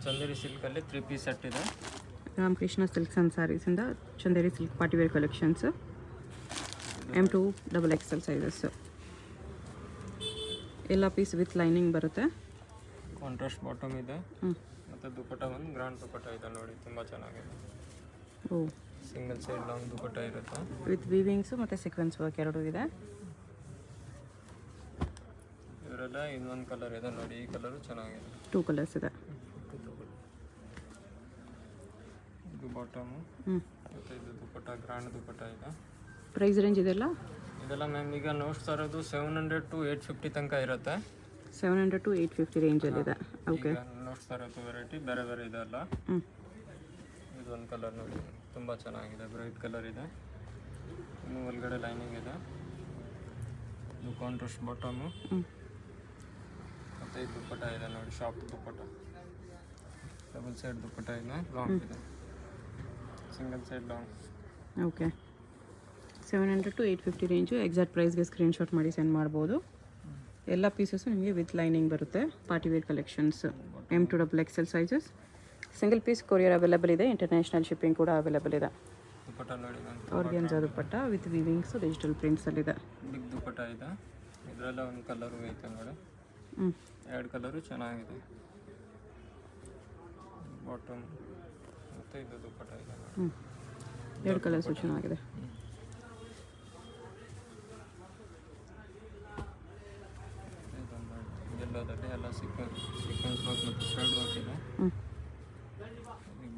Chanderi ಸಿಲ್ಕಲ್ಲಿ 3 piece set ಇದೆ. Ramakrishna silks and ಸ್ಯಾರೀಸಿಂದ Chanderi silk party wear collections M2 XXL sizes. ಎಲ್ಲ piece with lining ಬರುತ್ತೆ. Contrast bottom ಇದೆ ಮತ್ತು ದುಪಟ್ಟ ಒಂದು ಗ್ರ್ಯಾಂಡ್ ದುಪಟ್ಟ ಇದೆ ನೋಡಿ, ತುಂಬ ಚೆನ್ನಾಗಿದೆ. ಓ, ಸಿಂಗಲ್ ಸೈಡ್ ಲಾಂಗ್ ದುಪಟ್ಟ ಇರುತ್ತೆ ವಿತ್ ವೀವಿಂಗ್ಸು ಮತ್ತು ಸೀಕ್ವೆನ್ಸ್ ವರ್ಕ್ ಎರಡೂ ಇದೆ. ಇವರೆಲ್ಲ ಇನ್ನೊಂದು ಕಲರ್ ಇದೆ ನೋಡಿ, ಈ ಕಲರು ಚೆನ್ನಾಗಿದೆ. 2 ಕಲರ್ಸ್ ಇದೆ. ಇದು ಬಾಟಮು ಮತ್ತು ಇದು ದುಪಟ್ಟ ಗ್ರ್ಯಾಂಡ್ ದುಪಟ್ಟ ಇದೆ. ಪ್ರೈಸ್ ರೇಂಜ್ ಇದೆಲ್ಲ ಮ್ಯಾಮ್ ಈಗ ನೋಡ್ತಾ ಇರೋದು 700 to 850 ತನಕ ಇರುತ್ತೆ. 700 to 850 ರೇಂಜಲ್ಲಿದೆ. ಓಕೆ, ನೋಡ್ತಾ ಇರೋದು ವೆರೈಟಿ ಬೇರೆ ಬೇರೆ ಇದೆ ಅಲ್ಲ. ಇದೊಂದು ಕಲರ್ ನೋಡಿ, ತುಂಬ ಚೆನ್ನಾಗಿದೆ, ಬ್ರೈಟ್ ಕಲರ್ ಇದೆ. ಇನ್ನು ಒಳಗಡೆ ಲೈನಿಂಗ್ ಇದೆ. ಇದು ಕಾಂಟ್ರಾಸ್ಟ್ ಬಾಟಮು ಮತ್ತು ಇದು ದುಪ್ಪಟ್ಟ ಇದೆ ನೋಡಿ, shop dupatta, double side dupatta ಇದೆ, ಲಾಂಗ್ ಇದೆ, single side long. Okay, 700 to 850 range. Exact ಪ್ರೈಸ್ಗೆ ಸ್ಕ್ರೀನ್ಶಾಟ್ ಮಾಡಿ ಸೆಂಡ್ ಮಾಡ್ಬೋದು. ಎಲ್ಲ ಪೀಸಸ್ಸು ನಿಮಗೆ ವಿತ್ ಲೈನಿಂಗ್ ಬರುತ್ತೆ. Party wear collections M2 XXL sizes. Single piece courier available ಇದೆ. ಇಂಟರ್ನ್ಯಾಷನಲ್ ಶಿಪ್ಪಿಂಗ್ ಕೂಡ ಅವೈಲೇಬಲ್ ಇದೆ. ದುಪ್ಪಟ್ಟ ನೋಡಿ, organza dupatta with weavings digital ಪ್ರಿಂಟ್ಸಲ್ಲಿದೆ. ಬಿಗ್ ದುಪ್ಪಟ್ಟ ಇದೆ. ಇದರೆಲ್ಲ ಒಂದು ಕಲರು ಐತೆ ನೋಡಿ, 2 ಕಲರು ಚೆನ್ನಾಗಿದೆ. ಬಾಟಮ್ ಮತ್ತು ಇದು ದುಪ್ಪಟ್ಟ ಇದೆ ನೋಡಿ, 2 ಕಲರ್ಸು ಚೆನ್ನಾಗಿದೆ. ಎಲ್ಲೋದಲ್ಲಿ ಎಲ್ಲ ಸೀಕ್ವೆನ್ಸ್ ವರ್ಕ್ ಮತ್ತು ಥ್ರೆಡ್ ವರ್ಕ್ ಇದೆ.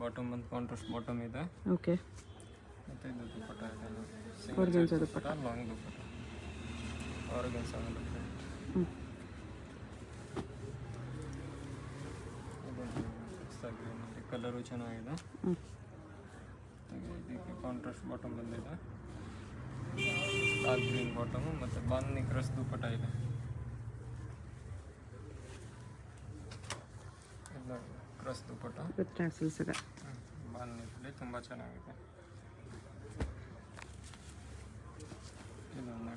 ಬಾಟಮ್ ಬಂದು ಕಾಂಟ್ರಾಸ್ಟ್ ಬಾಟಮ್ ಇದೆ. ಓಕೆ, ಮತ್ತು ಇದು ದುಪ್ಪಟ್ಟ ಇದೆ ನೋಡಿ, ಆರ್ಗೆನ್ಜಾ ದುಪ್ಪಟ್ಟ, ಲಾಂಗ್ ದುಪ್ಪಟ್ಟ, ಆರ್ಗೆನ್ಜಾ ದುಪ್ಪಟ್ಟ. ಕಲರು ಚೆನ್ನಾಗಿದೆ. ಇದಕ್ಕೆ ಕಾಂಟ್ರಾಸ್ಟ್ ಬಾಟಮ್ ಬಂದಿದೆ, ಡಾರ್ಕ್ ಗ್ರೀನ್ ಬಾಟಮು ಮತ್ತು ಬಾಂಧನಿ ಕ್ರಸ್ ದುಪ್ಪಟ್ಟ ಇದೆ. ಕ್ರಸ್ ದುಪ್ಪಟ್ಟ ವಿತ್ ಟ್ಯಾಸಲ್ಸ್ ಇದೆ. ಬಾಂಧನಿಯಲ್ಲಿ ತುಂಬ ಚೆನ್ನಾಗಿದೆ. ಇದೊಂದು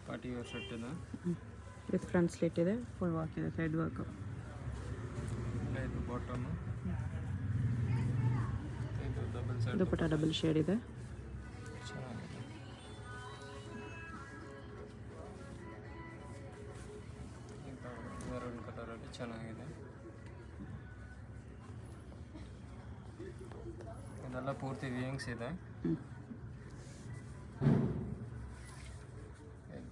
ಪಾರ್ಟಿ ವೇರ್ ಸೆಟ್ ಇದೆ ವಿತ್ ಫ್ರಂಟ್ ಸ್ಲಿಟ್ ಇದೆ, ಫುಲ್ ವರ್ಕ್ ಇದೆ, ಸೈಡ್ ವರ್ಕು. ಇದು ಬಾಟಮು, ಇದು ಡಬಲ್ ಸೈಡ್ ದುಪ್ಪಟ್ಟ ಡಬಲ್ ಶೇಡ್ ಇದೆ. ಚೆನ್ನಾಗಿದೆ. ಮೆರೂನ್ ಕಲರಲ್ಲಿ ಚೆನ್ನಾಗಿದೆ. ಇದೆಲ್ಲ ಪೂರ್ತಿ ವಿಂಗ್ಸ್ ಇದೆ.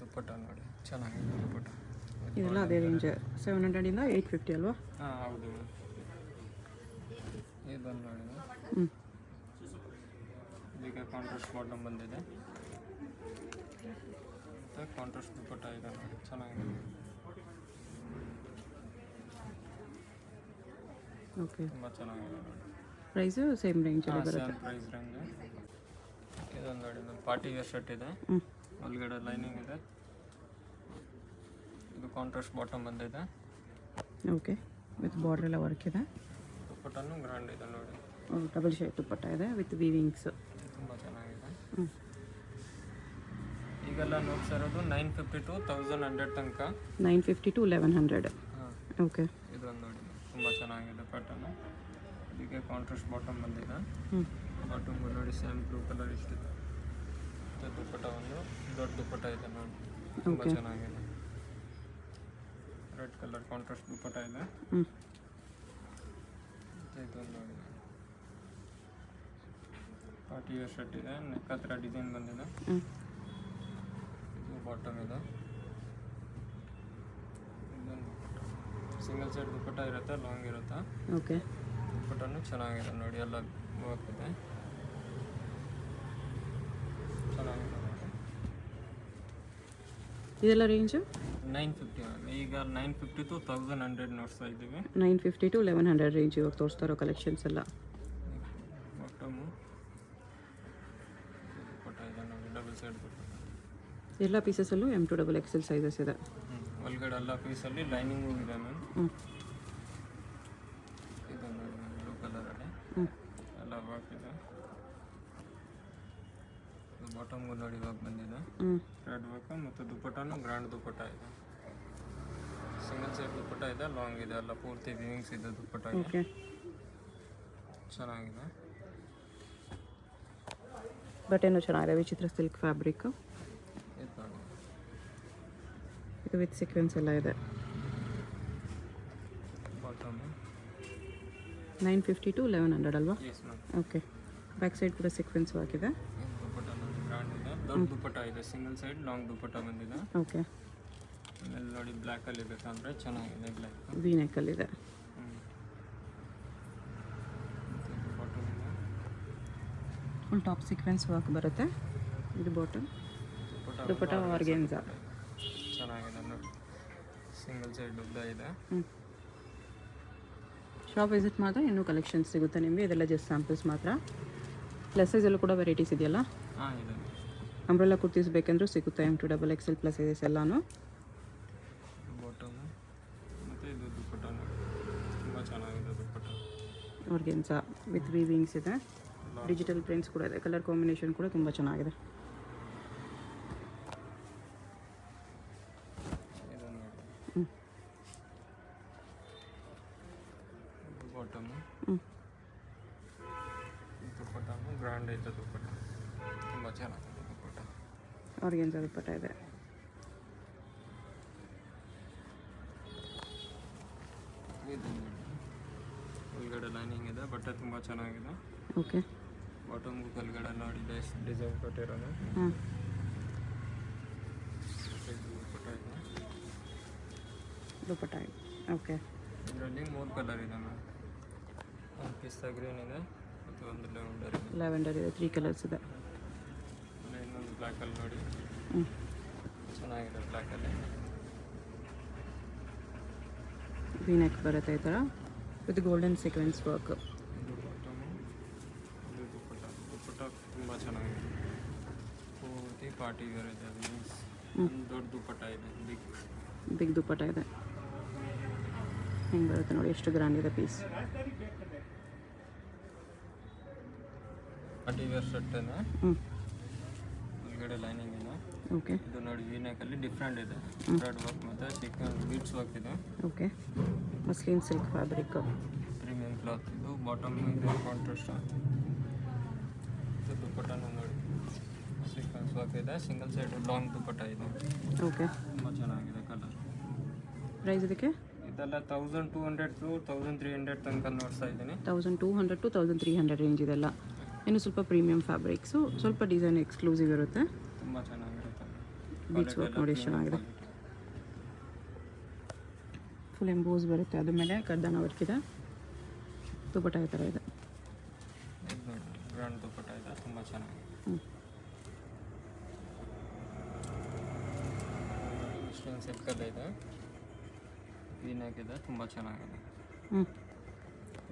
ದುಪ್ಪಟ್ಟ ನೋಡಿ, ಚೆನ್ನಾಗಿದೆ ದುಪ್ಪಟ್ಟ. ಇದೆಲ್ಲ ಅದೇ ರೇಂಜ್ 700 ಇಂದ 850 ಅಲ್ವಾ? ಹಾಂ ಹೌದು. ಇದನ್ನು ನೋಡಿ, ಇದಕ್ಕೆ ಕಾಂಟ್ರಾಸ್ಟ್ ಬಾಟಮ್ ಬಂದಿದೆ ಮತ್ತು ಕಾಂಟ್ರಾಸ್ಟ್ ದುಪ್ಪಟ್ಟ ಇದೆ ನೋಡಿ, ಚೆನ್ನಾಗಿದೆ. ಓಕೆ, ತುಂಬ ಚೆನ್ನಾಗಿದೆ ನೋಡಿ. ಪ್ರೈಸು ಸೇಮ್ ರೇಂಜಲ್ಲಿ ಬರುತ್ತೆ. Same price range. ಇದೊಂದು ನೋಡಿ, ಪಾರ್ಟಿ ವೇರ್ ಶರ್ಟ್ ಇದೆ, ಒಳಗಡೆ ಲೈನಿಂಗ್ ಇದೆ. ಇದು ಕಾಂಟ್ರಾಸ್ಟ್ ಬಾಟಮ್ ಬಂದಿದೆ. ಓಕೆ, ವಿತ್ ಬಾರ್ಡರ್ ಎಲ್ಲ ವರ್ಕ್ ಇದೆ. ದುಪ್ಪಟ್ಟನು ಗ್ರ್ಯಾಂಡ್ ಇದೆ ನೋಡಿ, ಡಬಲ್ ಶೇಡ್ ದುಪ್ಪಟ್ಟ ಇದೆ ವಿತ್ ವೀವಿಂಗ್ಸ್, ತುಂಬ ಚೆನ್ನಾಗಿದೆ. ಈಗೆಲ್ಲ ನೋಡ್ತಾ ಇರೋದು 950 to 1100 ತನಕ. 950 to 1100. ಹಾಂ, ಓಕೆ. ಇದೊಂದು ನೋಡಿ, ತುಂಬ ಚೆನ್ನಾಗಿದೆ ಪ್ಯಾಟರ್ನು. ಇದಕ್ಕೆ ಕಾಂಟ್ರಾಸ್ಟ್ ಬಾಟಮ್ ಬಂದಿದೆ. ಬಾಟಮ್ ನೋಡಿ, ಸೇಮ್ ಬ್ಲೂ ಕಲರ್ ಇಷ್ಟಿದೆ. ಮತ್ತು ದುಪ್ಪಟ್ಟ ಒಂದು ದೊಡ್ಡ ದುಪ್ಪಟ್ಟ ಇದೆ ನೋಡಿ, ತುಂಬ ಚೆನ್ನಾಗಿದೆ. ರೆಡ್ ಕಲರ್ ಕಾಂಟ್ರಾಸ್ಟ್ ದುಪ್ಪಟ್ಟ ಇದೆ. ಮತ್ತು ಇದೊಂದು ನೋಡಿ, ಪಾರ್ಟಿ ವೇರ್ ಶರ್ಟ್ ಇದೆ, ನೆಕ್ ಹತ್ರ ಡಿಸೈನ್ ಬಂದಿದೆ. ಇದು ಬಾಟಮ್ ಇದೆ. ಇದೊಂದು ಸಿಂಗಲ್ ಸೈಡ್ ದುಪ್ಪಟ್ಟ ಇರುತ್ತೆ, ಲಾಂಗ್ ಇರುತ್ತೆ. ಓಕೆ, ದುಪ್ಪಟ್ಟನು ಚೆನ್ನಾಗಿದೆ ನೋಡಿ, ಎಲ್ಲ ವರ್ಕ್ ಇದೆ, ಚೆನ್ನಾಗಿದೆ. ಇದೆಲ್ಲ ರೇಂಜು 950. ಈಗ 950 to 1100 ನೋಡ್ತಾ ಇದ್ದೀವಿ. 950 to 1100 ರೇಂಜ್ ಇವಾಗ ತೋರಿಸ್ತಾ ಇರೋ ಕಲೆಕ್ಷನ್ಸ್ ಎಲ್ಲ. ಬಾಟಮು ದುಪ್ಪಟ್ಟ ಇದೆ ನೋಡಿ, ಡಬಲ್ ಸೈಡ್ ದುಪ್ಪಟ್ಟ. ಎಲ್ಲ ಪೀಸಸಲ್ಲೂ M2 XXL ಸೈಜಸ್ ಇದೆ. ಒಳಗಡೆ ಎಲ್ಲ ಪೀಸಲ್ಲಿ ಲೈನಿಂಗು ಇದೆ ಮ್ಯಾಮ್. ಇದು ನೋಡಿ ಬ್ಲೂ ಕಲರಲ್ಲಿ ಎಲ್ಲ ವರ್ಕ್ ಇದೆ. ಬಾಟಮ್ಗೂ ನೋಡಿ ವರ್ಕ್ ಬಂದಿದೆ, ರೆಡ್ ವರ್ಕ್. ಮತ್ತು ದುಪ್ಪಟ್ಟನು ಗ್ರ್ಯಾಂಡ್ ದುಪ್ಪಟ್ಟ ಇದೆ, ಸಿಂಗಲ್ ಸೈಡ್ ದುಪ್ಪಟ್ಟ ಇದೆ, ಲಾಂಗ್ ಇದೆ, ಎಲ್ಲ ಪೂರ್ತಿ ವಿವಿಂಗ್ಸ್ ಇದೆ ದುಪ್ಪಟ್ಟ ಇದೆ. ಓಕೆ. ಚೆನ್ನಾಗಿದೆ. ಬಟ್ಟೆನೂ ಚೆನ್ನಾಗಿದೆ, ವಿಚಿತ್ರ ಸಿಲ್ಕ್ ಫ್ಯಾಬ್ರಿಕ್ಕು. ಇದು ನೋಡಿ, ಇದು ವಿತ್ ಸೀಕ್ವೆನ್ಸ್ ಎಲ್ಲ ಇದೆ. ಬಾಟಮ್ 950 to 1100 ಅಲ್ವಾ? Yes ma'am. Okay. Back side ಕೂಡ ಸೀಕ್ವೆನ್ಸ್ ಹಾಕಿದೆ. ದುಪ್ಪಟ್ಟ ನೋಡಿ ಬ್ರ್ಯಾಂಡ್ ಇದೆ, ದೊಡ್ಡ ದುಪ್ಪಟ್ಟ ಇದೆ, ಸಿಂಗಲ್ ಸೈಡ್ ಲಾಂಗ್ ದುಪ್ಪಟ್ಟ ಬಂದಿದೆ. ಓಕೆ. ಆಮೇಲೆ ನೋಡಿ ಬ್ಲ್ಯಾಕಲ್ಲಿ ಬೇಕಂದರೆ ಚೆನ್ನಾಗಿದೆ ಬ್ಲ್ಯಾಕ್. ವಿ ನೆಕ್ಕಲ್ಲಿದೆ. ಬಾಟಮ್ ಇದೆ, ಫುಲ್ ಟಾಪ್ ಸೀಕ್ವೆನ್ಸ್ ವರ್ಕ್ ಬರುತ್ತೆ. ಇದು ಬಾಟಮ್. ದುಪ್ಪಟ್ಟ ಆರ್ಗೆನ್ಸಾ. ಚೆನ್ನಾಗಿದೆ ನೋಡಿ, ಸಿಂಗಲ್ ಸೈಡ್ ಉದ್ದ ಇದೆ. ಶಾಪ್ ವಿಸಿಟ್ ಮಾತ್ರ ಇನ್ನೂ ಕಲೆಕ್ಷನ್ಸ್ ಸಿಗುತ್ತೆ ನಿಮಗೆ. ಇದೆಲ್ಲ ಜಸ್ಟ್ ಸ್ಯಾಂಪಲ್ಸ್ ಮಾತ್ರ. ಪ್ಲಸಸಲ್ಲೂ ಕೂಡ ವೆರೈಟೀಸ್ ಇದೆಯಲ್ಲ. ಹಾಂ ಇದೆ. ಅಂಬ್ರೆಲ್ಲ ಕುರ್ತೀಸ್ ಬೇಕೆಂದ್ರೂ ಸಿಗುತ್ತೆ. M2XXL ಪ್ಲಸ್ ಇದೆ ಎಲ್ಲಾನು. ಬಾಟಮು ಮತ್ತು ಇದು ದುಪ್ಪಟ್ಟ ತುಂಬ ಚೆನ್ನಾಗಿದೆ ದುಪ್ಪಟ್ಟ. ಆರ್ಗೆನ್ಸಾ ವಿತ್ ವೀವಿಂಗ್ಸ್ ಇದೆ. ಡಿಜಿಟಲ್ ಪ್ರಿಂಟ್ಸ್ ಕೂಡ ಇದೆ. ಕಲರ್ ಕಾಂಬಿನೇಷನ್ ಕೂಡ ತುಂಬ ಚೆನ್ನಾಗಿದೆ. ಇದು ನೋಡಿ, ಬಾಟಮು ದುಪ್ಪಟ್ಟನು ಗ್ರ್ಯಾಂಡ್ ಐತೆ ದುಪ್ಪಟ್ಟ, ತುಂಬ ಚೆನ್ನಾಗಿದೆ ದುಪ್ಪಟ್ಟ. ಆರ್ಗೆನ್ಸಾ ದುಪ್ಪಟ್ಟ ಇದೆ. ಇದು ನೋಡಿ, ಒಳಗಡೆ ಲೈನಿಂಗ್ ಇದೆ, ಬಟ್ಟೆ ತುಂಬ ಚೆನ್ನಾಗಿದೆ. ಓಕೆ. ಬಾಟಮ್ಗೂ ಕೆಳಗಡೆ ನೋಡಿ ಡಿಸೈನ್ ಕೊಟ್ಟಿರೋದು. ಹಾಂ. ದುಪ್ಪಟ್ಟ ಇದೆ. ದುಪ್ಪಟ್ಟ ಇದೆ. ಓಕೆ. ಇದರಲ್ಲಿ 3 ಕಲರ್ ಇದೆ ಮ್ಯಾಮ್. ಒಂದು ಪಿಸ್ತಾ ಗ್ರೀನ್ ಇದೆ ಮತ್ತು ಒಂದು ಲೆವೆಂಡರ್ ಇದೆ. ಲ್ಯಾವೆಂಡರ್ ಇದೆ. 3 ಕಲರ್ಸ್ ಇದೆ. ಆಮೇಲೆ ಇನ್ನೊಂದು ಬ್ಲ್ಯಾಕಲ್ಲಿ ನೋಡಿ, ಹ್ಞೂ. ಚೆನ್ನಾಗಿದೆ ಬ್ಲ್ಯಾಕಲ್ಲಿ. ವಿ ನೆಕ್ ಬರುತ್ತೆ ಈ ಥರ ವಿತ್ ಗೋಲ್ಡನ್ ಸೀಕ್ವೆನ್ಸ್ ವರ್ಕ್. ಇದು ಬಾಟಮು, ಇದು ದುಪ್ಪಟ್ಟ. ದುಪ್ಪಟ್ಟ ತುಂಬ ಚೆನ್ನಾಗಿದೆ, ಪೂರ್ತಿ ಪಾರ್ಟಿ ವೇರ್ ಇದೆ. ಅದು ಮೀನ್ಸ್ ಒಂದು ದೊಡ್ಡ ದುಪ್ಪಟ್ಟ ಇದೆ, ಬಿಗ್ ದುಪ್ಪಟ್ಟ ಇದೆ. ಹೆಂಗೆ ಬರುತ್ತೆ ನೋಡಿ, ಎಷ್ಟು ಗ್ರ್ಯಾಂಡ್ ಇದೆ ಪೀಸ್. Party wear ಸೆಟ್ಟೇನೆ. ಹ್ಞೂ. ಒಳಗಡೆ ಲೈನಿಂಗ್ ಇದೆ. ಓಕೆ. ಇದು ನೋಡಿ ವೀನೆಕಲ್ಲಿ ಡಿಫ್ರೆಂಟ್ ಇದೆ, ಥ್ರೆಡ್ ವರ್ಕ್ ಮತ್ತು ಚಿಕನ್ ಬೀಡ್ಸ್ ವರ್ಕ್ ಇದೆ. Okay. Muslin silk fabric. Premium cloth ಇದು. ಬಾಟಮ್ ಇದೆ ಕಾಂಟ್ರಾಸ್ಟ್. ಇದು ದುಪ್ಪಟ್ಟನು ನೋಡಿ, ಸೀಕ್ವೆನ್ಸ್ ವರ್ಕ್ ಇದೆ, ಸಿಂಗಲ್ ಸೈಡ್ ಲಾಂಗ್ ದುಪ್ಪಟ್ಟ ಇದೆ. ಓಕೆ. ತುಂಬ ಚೆನ್ನಾಗಿದೆ ಕಲರ್. ಪ್ರೈಸ್ ಇದಕ್ಕೆ ಇದೆಲ್ಲ 1200 to 1300 ತನಕ ನೋಡ್ತಾ ಇದ್ದೀನಿ. 1200 to 1300 ರೇಂಜ್ ಇದೆಲ್ಲ. ಇನ್ನು ಸ್ವಲ್ಪ ಪ್ರೀಮಿಯಂ ಫ್ಯಾಬ್ರಿಕ್ಸು, ಸ್ವಲ್ಪ ಡಿಸೈನ್ ಎಕ್ಸ್ಕ್ಲೂಸಿವ್ ಇರುತ್ತೆ. ತುಂಬ ಚೆನ್ನಾಗಿರುತ್ತೆ. ಬೀಚ್ ವರ್ಕ್ ನೋಡಿ ಎಷ್ಟು ಚೆನ್ನಾಗಿದೆ. ಫುಲ್ ಎಂಬೋಸ್ ಬರುತ್ತೆ, ಅದ್ರ ಮೇಲೆ ಕಡ್ದಾನ ವರ್ಕ್ ಇದೆ. ದುಪ್ಪಟ್ಟ ಈ ಥರ ಇದೆ. ಇದು ನೋಡಿ ಗ್ರ್ಯಾಂಡ್ ದುಪ್ಪಟ್ಟ ಇದೆ, ತುಂಬ ಚೆನ್ನಾಗಿದೆ. ಮುಸ್ಲಿಮ್ ಸಿಲ್ಕಲ್ಲಿ ಇದೆ, ವೀನೆಕ್ ಇದೆ, ತುಂಬ ಚೆನ್ನಾಗಿದೆ.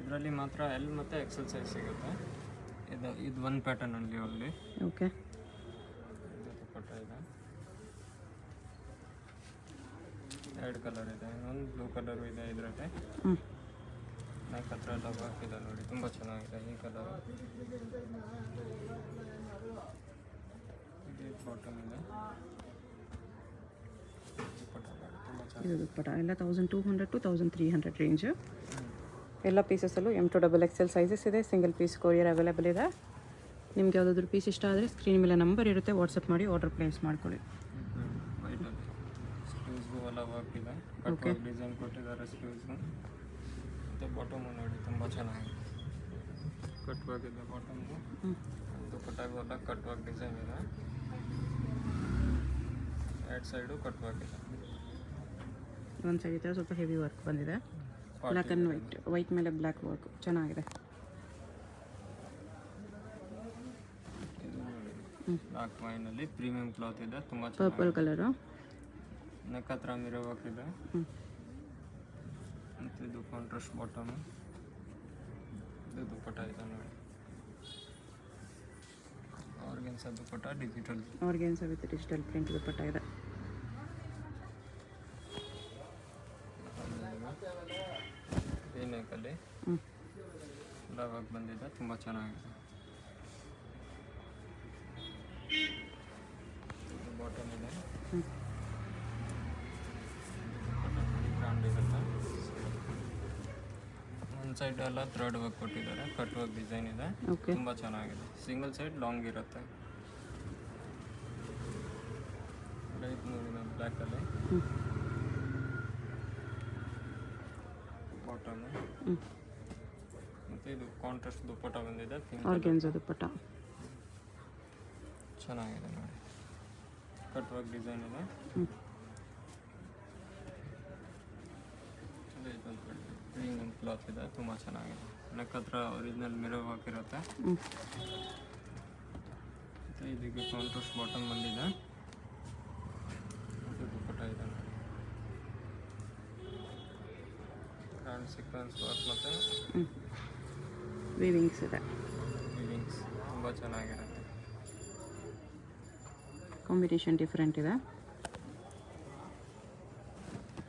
ಇದರಲ್ಲಿ ಮಾತ್ರ ಎಲ್ ಮತ್ತು ಎಕ್ಸೆಲ್ ಸೈಜ್ ಸಿಗುತ್ತೆ. ಇದು ಒಂದು ಪ್ಯಾಟರ್ನಲ್ಲಿ ಒಳ್ಳೆ. ಓಕೆ. ಇದು ದುಪ್ಪಟ್ಟ ಇದೆ, 2 ಕಲರ್ ಇದೆ, ಇನ್ನೊಂದು ಬ್ಲೂ ಕಲರು ಇದೆ ಇದರಲ್ಲಿ. ನೆಕ್ ಹತ್ರ ಎಲ್ಲ ವರ್ಕ್ ಇದೆ ನೋಡಿ, ತುಂಬ ಚೆನ್ನಾಗಿದೆ ಈ ಕಲರ್. ಇದು ಬಾಟಮ್ ಇದೆ, ದುಪ್ಪಟ್ಟ ನೋಡಿ ತುಂಬ ಚೆನ್ನಾಗಿದೆ. ಇದು ದುಪ್ಪಟ್ಟ ಎಲ್ಲ 1200 to 1300 ರೇಂಜು. ಎಲ್ಲ ಪೀಸಸಲ್ಲೂ M2XXL ಸೈಜಸ್ ಇದೆ. ಸಿಂಗಲ್ ಪೀಸ್ ಕೊರಿಯರ್ ಅವೈಲೇಬಲ್ ಇದೆ. ನಿಮ್ಗೆ ಯಾವುದಾದ್ರೂ ಪೀಸ್ ಇಷ್ಟ ಆದರೆ ಸ್ಕ್ರೀನ್ ಮೇಲೆ ನಂಬರ್ ಇರುತ್ತೆ, ವಾಟ್ಸಪ್ ಮಾಡಿ ಆರ್ಡರ್ ಪ್ಲೇಸ್ ಮಾಡ್ಕೊಳ್ಳಿ. ವೈಟಲ್ಲಿ ಸ್ಲೀವ್ಸ್ಗೂ ಎಲ್ಲ ವರ್ಕ್ ಇದೆ, ಕಟ್ ವರ್ಕ್ ಡಿಸೈನ್ ಕೊಟ್ಟಿದ್ದಾರೆ ಸ್ಲೀವ್ಸ್ಗೂ. ಮತ್ತು ಬಾಟಮು ನೋಡಿ ತುಂಬ ಚೆನ್ನಾಗಿದೆ, ಕಟ್ ವರ್ಕ್ ಇದೆ ಬಾಟಮ್ಗೂ. ದುಪ್ಪಟ್ಟಾಗೂ ಎಲ್ಲ ಕಟ್ ವರ್ಕ್ ಡಿಸೈನ್ ಇದೆ, 2 ಸೈಡು ಕಟ್ ವರ್ಕ್ ಇದೆ. ಒಂದು ಸೈಡ್ ಈ ಥರ ಸ್ವಲ್ಪ ಹೆವಿ ವರ್ಕ್ ಬಂದಿದೆ. ಬ್ಲ್ಯಾಕ್ ಆ್ಯಂಡ್ ವೈಟ್ ಮೇಲೆ ಬ್ಲ್ಯಾಕ್ ವರ್ಕ್ ಚೆನ್ನಾಗಿದೆ. ಇದು ನೋಡಿ ಬ್ಲ್ಯಾಕ್ ವೈನಲ್ಲಿ ಪ್ರೀಮಿಯಂ ಕ್ಲಾತ್ ಇದೆ, ತುಂಬ ಪರ್ಪಲ್ ಕಲರು. ನೆಕ್ ಹತ್ರ ಮಿರೋ ವರ್ಕ್ ಇದೆ. ಮತ್ತು ಇದು ಕಾಂಟ್ರಾಸ್ಟ್ ಬಾಟಮು. ಇದು ದುಪ್ಪಟ್ಟ ಇದೆ ನೋಡಿ, organza dupatta digital. Organza with digital print dupatta ಇದೆ. ವೀನೆಕಲ್ಲಿ ಎಲ್ಲ ವರ್ಕ್ ಬಂದಿದೆ, ತುಂಬ ಚೆನ್ನಾಗಿದೆ. ಇದು ಬಾಟಮ್ ಇದೆ, ಸೈಡ್ ಎಲ್ಲ ಥ್ರೆಡ್ ವರ್ಕ್ ಕೊಟ್ಟಿದ್ದಾರೆ, ಕಟ್ ವರ್ಕ್ ಡಿಸೈನ್ ಇದೆ, ಓಕೆ ತುಂಬ ಚೆನ್ನಾಗಿದೆ. ಸಿಂಗಲ್ ಸೈಡ್ ಲಾಂಗ್ ಇರುತ್ತೆ. ಲೈಟ್ ನೋಡಿ ಬ್ಲ್ಯಾಕಲ್ಲಿ ಬಾಟಮ್, ಮತ್ತು ಇದು ಕಾಂಟ್ರಾಸ್ಟ್ ದುಪ್ಪಟ್ಟ ಬಂದಿದೆ, ಆರ್ಗೆನ್ಸಾ ದುಪ್ಪಟ್ಟ ಚೆನ್ನಾಗಿದೆ ನೋಡಿ. ಕಟ್ ವರ್ಕ್ ಡಿಸೈನ್ ಇದೆ. ಪ್ರೀಮಿಯಂ ಕ್ಲಾತ್ ಇದೆ, ತುಂಬ ಚೆನ್ನಾಗಿದೆ. ನೆಕ್ ಹತ್ರ ಒರಿಜಿನಲ್ ಮಿರರ್ ವರ್ಕ್ ಇರುತ್ತೆ. ಮತ್ತು ಇದಕ್ಕೆ ಕಾಂಟ್ರಾಸ್ಟ್ ಬಾಟಮ್ ಬಂದಿದೆ, ಮತ್ತು ದುಪ್ಪಟ್ಟ ಇದೆ ನೋಡಿ. ಗ್ರ್ಯಾಂಡ್ ಸೀಕ್ವೆನ್ಸ್ ವರ್ಕ್ ಮತ್ತು ವೀವಿಂಗ್ಸ್ ಇದೆ, ವೀವಿಂಗ್ಸ್ ತುಂಬ ಚೆನ್ನಾಗಿರುತ್ತೆ. ಕಾಂಬಿನೇಷನ್ ಡಿಫ್ರೆಂಟ್ ಇದೆ.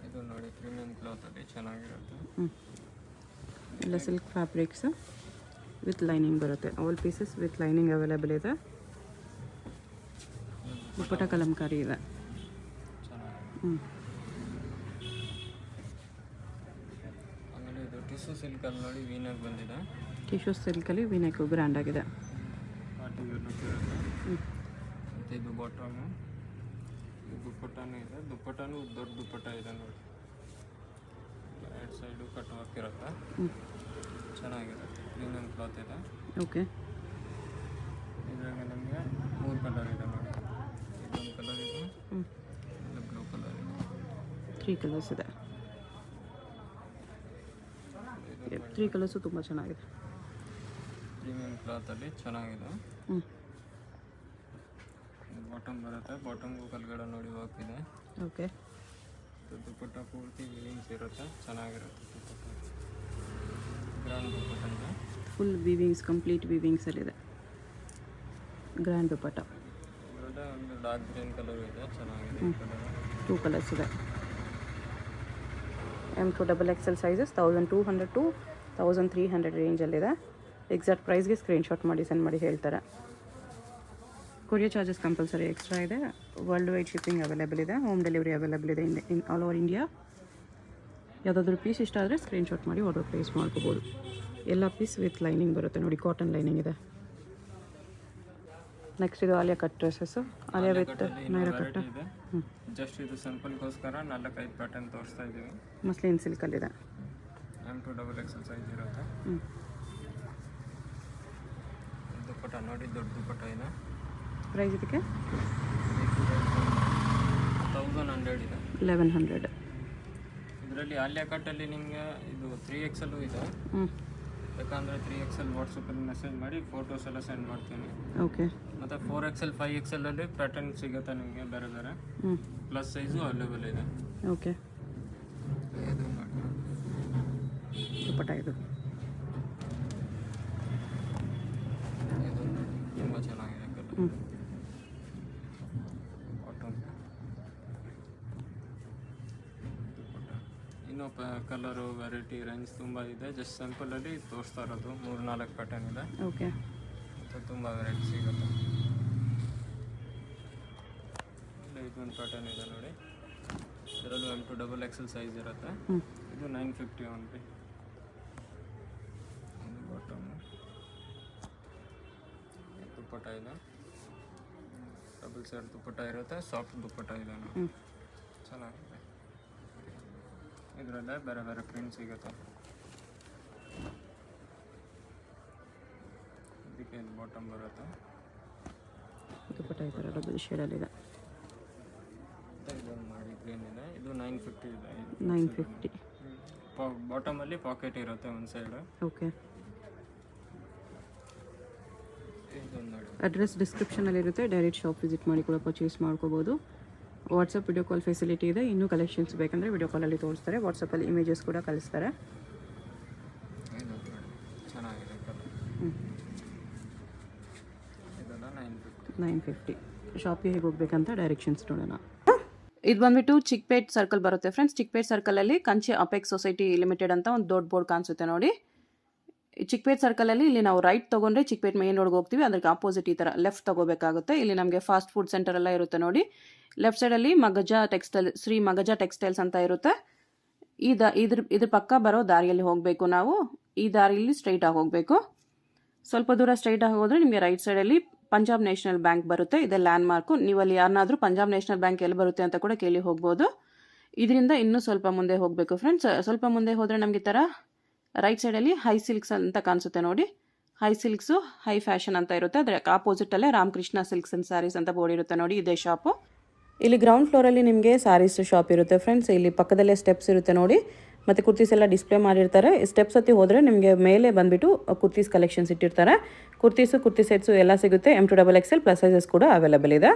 ಇದು ನೋಡಿ ಪ್ರೀಮಿಯಂ ಕ್ಲಾತಲ್ಲಿ ಚೆನ್ನಾಗಿರುತ್ತೆ. ಎಲ್ಲ ಸಿಲ್ಕ್ ಫ್ಯಾಬ್ರಿಕ್ಸ್ ವಿತ್ ಲೈನಿಂಗ್ ಬರುತ್ತೆ. All pieces with lining available ಇದೆ. ದುಪ್ಪಟ್ಟ ಕಲಂಕಾರಿ ಇದೆ. ಚೆನ್ನಾಗಿದೆ. ಆಮೇಲೆ ಇದು ಟಿಶ್ಯೂ ಸಿಲ್ಕಲ್ಲಿ ನೋಡಿ ವೀನೆಕ್ ಬಂದಿದೆ. ಟಿಶ್ಯೂ ಸಿಲ್ಕಲ್ಲಿ ವೀನೆಕ್ ಗ್ರ್ಯಾಂಡ್ ಆಗಿದೆ. ಪಾರ್ಟಿ ವೇರ್ ಲುಕ್ ಇರುತ್ತೆ. ಮತ್ತು ಇದು ಬಾಟಮು, ಇದು ದುಪ್ಪಟ್ಟನೂ ಇದೆ. ದುಪ್ಪಟ್ಟನೂ ದೊಡ್ಡ ದುಪ್ಪಟ್ಟ ಇದೆ ನೋಡಿ. ಎರಡು ಸೈಡು ಕಟ್ ವರ್ಕ್ ಇರುತ್ತೆ, ಚೆನ್ನಾಗಿರುತ್ತೆ. ಪ್ರೀಮಿಯಂ ಕ್ಲಾತ್ ಇದೆ. ಓಕೆ, ಇದ್ರಾಗ ನಮಗೆ 3 ಕಲರ್ ಇದೆ ನೋಡಿ. ಇದೊಂದು ಕಲರ್ ಇದೆ, ಇದು ಬ್ಲೂ ಕಲರ್ ಇದೆ. 3 ಕಲರ್ಸ್ ಇದೆ. 3 ಕಲರ್ಸು ತುಂಬ ಚೆನ್ನಾಗಿದೆ. ಪ್ರೀಮಿಯಂ ಕ್ಲಾತಲ್ಲಿ ಚೆನ್ನಾಗಿದೆ. ಬಾಟಮ್ ಬರುತ್ತೆ, ಬಾಟಮ್ಗೂ ಕಲ್ಗಡೆ ನೋಡಿ ವರ್ಕ್ ಇದೆ. ಓಕೆ, ದುಪ್ಪಟ್ಟ ಪೂರ್ತಿ ವೀವಿಂಗ್ಸ್ ಇರುತ್ತೆ, ಚೆನ್ನಾಗಿರುತ್ತೆ. ದುಪ್ಪಟ್ಟ ಗ್ರ್ಯಾಂಡ್ ದುಪ್ಪಟ್ಟ ಇದೆ. ಫುಲ್ ವೀವಿಂಗ್ಸ್, ಕಂಪ್ಲೀಟ್ ವೀವಿಂಗ್ಸಲ್ಲಿದೆ. ಗ್ರ್ಯಾಂಡ್ ದುಪ್ಪಟ್ಟ. ಇದರಲ್ಲೇ ಒಂದು ಡಾರ್ಕ್ ಗ್ರೀನ್ ಕಲರ್ ಇದೆ, ಚೆನ್ನಾಗಿದೆ. ಈ ಕಲರ್ 2 ಕಲರ್ಸ್ ಇದೆ. M2 XXL ಸೈಜಸ್ 1200 to 1300 ರೇಂಜಲ್ಲಿದೆ. ಎಕ್ಸಾಕ್ಟ್ ಪ್ರೈಸ್ಗೆ ಸ್ಕ್ರೀನ್ಶಾಟ್ ಮಾಡಿ ಸೆಂಡ್ ಮಾಡಿ ಹೇಳ್ತಾರೆ. ಕೊರಿಯರ್ ಚಾರ್ಜಸ್ ಕಂಪಲ್ಸರಿ ಎಕ್ಸ್ಟ್ರಾ ಇದೆ. ವರ್ಲ್ಡ್ ವೈಡ್ ಶಿಪ್ಪಿಂಗ್ ಅವೈಲೇಬಲ್ ಇದೆ. ಹೋಮ್ ಡೆಲಿವರಿ ಅವೈಲೇಬಲ್ ಇದೆ ಇನ್ ಆಲ್ ಓವರ್ ಇಂಡಿಯಾ. ಯಾವುದಾದ್ರೂ ಪೀಸ್ ಇಷ್ಟ ಆದರೆ ಸ್ಕ್ರೀನ್ಶಾಟ್ ಮಾಡಿ ಆರ್ಡರ್ ಪ್ಲೇಸ್ ಮಾಡ್ಕೋಬೋದು. ಎಲ್ಲ ಪೀಸ್ ವಿತ್ ಲೈನಿಂಗ್ ಬರುತ್ತೆ ನೋಡಿ, ಕಾಟನ್ ಲೈನಿಂಗ್ ಇದೆ. ನೆಕ್ಸ್ಟ್ ಇದು Alia cut dresses. Alia with Naira cut ಇದೆ. ಜಸ್ಟ್ ಇದು ಸಿಂಪಲ್ಗೋಸ್ಕರ 4-5 ಪ್ಯಾಟರ್ನ್ ತೋರಿಸ್ತಾ ಇದ್ದೀವಿ. ಮಸ್ಲಿನ್ ಸಿಲ್ಕಲ್ಲಿದೆ. M2 XXL ಸೈಜ್ ಇರುತ್ತೆ. ದುಪ್ಪಟ್ಟ ನೋಡಿ, ದೊಡ್ಡ ದುಪ್ಪಟ್ಟ ಇದೆ. ಪ್ರೈಸ್ ಇದಕ್ಕೆ 1100 ಇದೆ. 1100. ಇದರಲ್ಲಿ ಆಲಿಯಾ ಕಟ್ಟಲ್ಲಿ ನಿಮಗೆ ಇದು 3XL ಇದೆ. ಯಾಕಂದರೆ 3XL ವಾಟ್ಸಪ್ಪಲ್ಲಿ ಮೆಸೇಜ್ ಮಾಡಿ ಫೋಟೋಸ್ ಎಲ್ಲ ಸೆಂಡ್ ಮಾಡ್ತೀನಿ. ಓಕೆ, ಮತ್ತು 4XL 5XL ಅಲ್ಲಿ ಪ್ಯಾಟರ್ನ್ ಸಿಗುತ್ತೆ ನಿಮಗೆ ಬೇರೆ ಬೇರೆ. ಪ್ಲಸ್ ಸೈಜು ಅವೈಲೇಬಲ್ ಇದೆ. ಓಕೆ, ಇದು ನೋಡಿ ದುಪ್ಪಟ್ಟ ಇದು. ಇದು ತುಂಬ ಚೆನ್ನಾಗಿದೆ ಕಲರ್. ಕಾಟನ್ ಇನ್ನೂ ಕಲರು ವೆರೈಟಿ ರೇಂಜ್ ತುಂಬ ಇದೆ. ಜಸ್ಟ್ ಸಿಂಪಲಲ್ಲಿ ತೋರಿಸ್ತಾ ಇರೋದು 3-4 ಪ್ಯಾಟರ್ನ್ ಇದೆ. ಓಕೆ, ಮತ್ತು ತುಂಬ ವೆರೈಟಿ ಸಿಗುತ್ತೆ. ಇಲ್ಲ ಇದೊಂದು ಪ್ಯಾಟರ್ನ್ ಇದೆ ನೋಡಿ. ಇದರಲ್ಲೂ M2 XXL ಸೈಜ್ ಇರುತ್ತೆ. ಇದು 950 ಓನ್ಲಿ. ಇದು ಬಾಟಮ್, ದುಪ್ಪಟ್ಟ ಇದೆ. ಡಬಲ್ ಸೈಡ್ ದುಪ್ಪಟ್ಟ ಇರುತ್ತೆ, ಸಾಫ್ಟ್ ದುಪ್ಪಟ್ಟ ಇದೆ ನೋಡಿ, ಚೆನ್ನಾಗಿದೆ. ಇದರಲ್ಲೇ ಬೇರೆ ಬೇರೆ ಪ್ರಿಂಟ್ ಸಿಗುತ್ತೆ. ಇದಕ್ಕೆ ಇದು ಬಾಟಮ್ ಬರುತ್ತೆ. ದುಪ್ಪಟ್ಟ ಈ ಥರ ಡಬಲ್ ಶೇಡಲ್ಲಿದೆ. ಇದೊಂದು ಮಾಡಿ ಗ್ರೀನ್ ಇದೆ. ಇದು 950 ಇದೆ. 950. ಬಾಟಮಲ್ಲಿ ಪಾಕೆಟ್ ಇರುತ್ತೆ ಒಂದು ಸೈಡು. ಓಕೆ, ಇದೊಂದು ನೋಡಿ. ಅಡ್ರೆಸ್ ಡಿಸ್ಕ್ರಿಪ್ಷನಲ್ಲಿರುತ್ತೆ. ಡೈರೆಕ್ಟ್ ಶಾಪ್ ವಿಸಿಟ್ ಮಾಡಿ ಕೂಡ ಪರ್ಚೇಸ್ ಮಾಡ್ಕೋಬೋದು. ವಾಟ್ಸಪ್ ವಿಡಿಯೋ ಕಾಲ್ ಫೆಸಿಲಿಟಿ ಇದೆ. ಇನ್ನೂ ಕಲೆಕ್ಷನ್ಸ್ ಬೇಕಂದರೆ ವಿಡಿಯೋ ಕಾಲಲ್ಲಿ ತೋರಿಸ್ತಾರೆ. ವಾಟ್ಸಪ್ಪಲ್ಲಿ ಇಮೇಜಸ್ ಕೂಡ ಕಳಿಸ್ತಾರೆ. ಇದು ನೋಡಿ, ಚೆನ್ನಾಗಿದೆ ಕಲರ್. ಇದೆಲ್ಲ 950. ಶಾಪಿಗೆ ಹೇಗೆ ಹೋಗ್ಬೇಕಂತ ಡೈರೆಕ್ಷನ್ಸ್ ನೋಡೋಣ. ಇದು ಬಂದ್ಬಿಟ್ಟು ಚಿಕ್ಪೇಟ್ ಸರ್ಕಲ್ ಬರುತ್ತೆ ಫ್ರೆಂಡ್ಸ್. ಚಿಕ್ಪೇಟ್ ಸರ್ಕಲಲ್ಲಿ ಕಂಚಿ ಅಪೆಕ್ಸ್ ಸೊಸೈಟಿ ಲಿಮಿಟೆಡ್ ಅಂತ ಒಂದು ದೊಡ್ಡ ಬೋರ್ಡ್ ಕಾಣಿಸುತ್ತೆ ನೋಡಿ. ಚಿಕ್ಪೇಟ್ ಸರ್ಕಲಲ್ಲಿ ಇಲ್ಲಿ ನಾವು ರೈಟ್ ತೊಗೊಂಡ್ರೆ ಚಿಕ್ಪೇಟ್ ಮೇನ್ ರೋಡ್ಗೆ ಹೋಗ್ತೀವಿ. ಅದಕ್ಕೆ ಆಪೋಸಿಟ್ ಈ ಥರ ಲೆಫ್ಟ್ ತೊಗೋಬೇಕಾಗುತ್ತೆ. ಇಲ್ಲಿ ನಮಗೆ ಫಾಸ್ಟ್ ಫುಡ್ ಸೆಂಟರ್ ಎಲ್ಲ ಇರುತ್ತೆ ನೋಡಿ. ಲೆಫ್ಟ್ ಸೈಡಲ್ಲಿ ಮಗಜ ಟೆಕ್ಸ್ಟೈಲ್, ಶ್ರೀ ಮಗಜ ಟೆಕ್ಸ್ಟೈಲ್ಸ್ ಅಂತ ಇರುತ್ತೆ. ಇದ್ರ ಪಕ್ಕ ಬರೋ ದಾರಿಯಲ್ಲಿ ಹೋಗಬೇಕು ನಾವು. ಈ ದಾರಿಲಿ ಸ್ಟ್ರೈಟಾಗಿ ಹೋಗಬೇಕು. ಸ್ವಲ್ಪ ದೂರ ಸ್ಟ್ರೈಟಾಗಿ ಹೋದರೆ ನಿಮಗೆ ರೈಟ್ ಸೈಡಲ್ಲಿ ಪಂಜಾಬ್ ನ್ಯಾಷನಲ್ ಬ್ಯಾಂಕ್ ಬರುತ್ತೆ. ಇದೆ ಲ್ಯಾಂಡ್ ಮಾರ್ಕು. ನೀವು ಅಲ್ಲಿ ಯಾರನ್ನಾದರೂ ಪಂಜಾಬ್ ನ್ಯಾಷನಲ್ ಬ್ಯಾಂಕ್ ಎಲ್ಲಿ ಬರುತ್ತೆ ಅಂತ ಕೂಡ ಕೇಳಿ ಹೋಗ್ಬೋದು. ಇದರಿಂದ ಇನ್ನೂ ಸ್ವಲ್ಪ ಮುಂದೆ ಹೋಗಬೇಕು ಫ್ರೆಂಡ್ಸ್. ಸ್ವಲ್ಪ ಮುಂದೆ ಹೋದರೆ ನಮಗೆ ಈ ಥರ ರೈಟ್ ಸೈಡಲ್ಲಿ ಹೈ ಸಿಲ್ಕ್ಸ್ ಅಂತ ಕಾಣಿಸುತ್ತೆ ನೋಡಿ. ಹೈ ಸಿಲ್ಕ್ಸು ಹೈ ಫ್ಯಾಷನ್ ಅಂತ ಇರುತ್ತೆ. ಅದರ ಆಪೋಸಿಟಲ್ಲೇ ರಾಮಕೃಷ್ಣ ಸಿಲ್ಕ್ಸ್ ಆ್ಯಂಡ್ ಸ್ಯಾರೀಸ್ ಅಂತ ಬೋರ್ಡ್ ಇರುತ್ತೆ ನೋಡಿ. ಇದೇ ಶಾಪು. ಇಲ್ಲಿ ಗ್ರೌಂಡ್ ಫ್ಲೋರಲ್ಲಿ ನಿಮಗೆ ಸ್ಯಾರೀಸ್ ಶಾಪ್ ಇರುತ್ತೆ ಫ್ರೆಂಡ್ಸ್. ಇಲ್ಲಿ ಪಕ್ಕದಲ್ಲೇ ಸ್ಟೆಪ್ಸ್ ಇರುತ್ತೆ ನೋಡಿ. ಮತ್ತು ಕುರ್ತೀಸ್ ಎಲ್ಲ ಡಿಸ್ಪ್ಲೇ ಮಾಡಿರ್ತಾರೆ. ಸ್ಟೆಪ್ಸ್ ಹತ್ತಿ ಹೋದರೆ ನಿಮಗೆ ಮೇಲೆ ಬಂದುಬಿಟ್ಟು ಕುರ್ತೀಸ್ ಕಲೆಕ್ಷನ್ಸ್ ಇಟ್ಟಿರ್ತಾರೆ. ಕುರ್ತಿ ಸೆಟ್ಸು ಎಲ್ಲ ಸಿಗುತ್ತೆ. M2XXL ಪ್ಲಸ್ ಸೈಜಸ್ ಕೂಡ ಅವೈಲೇಬಲ್ ಇದೆ.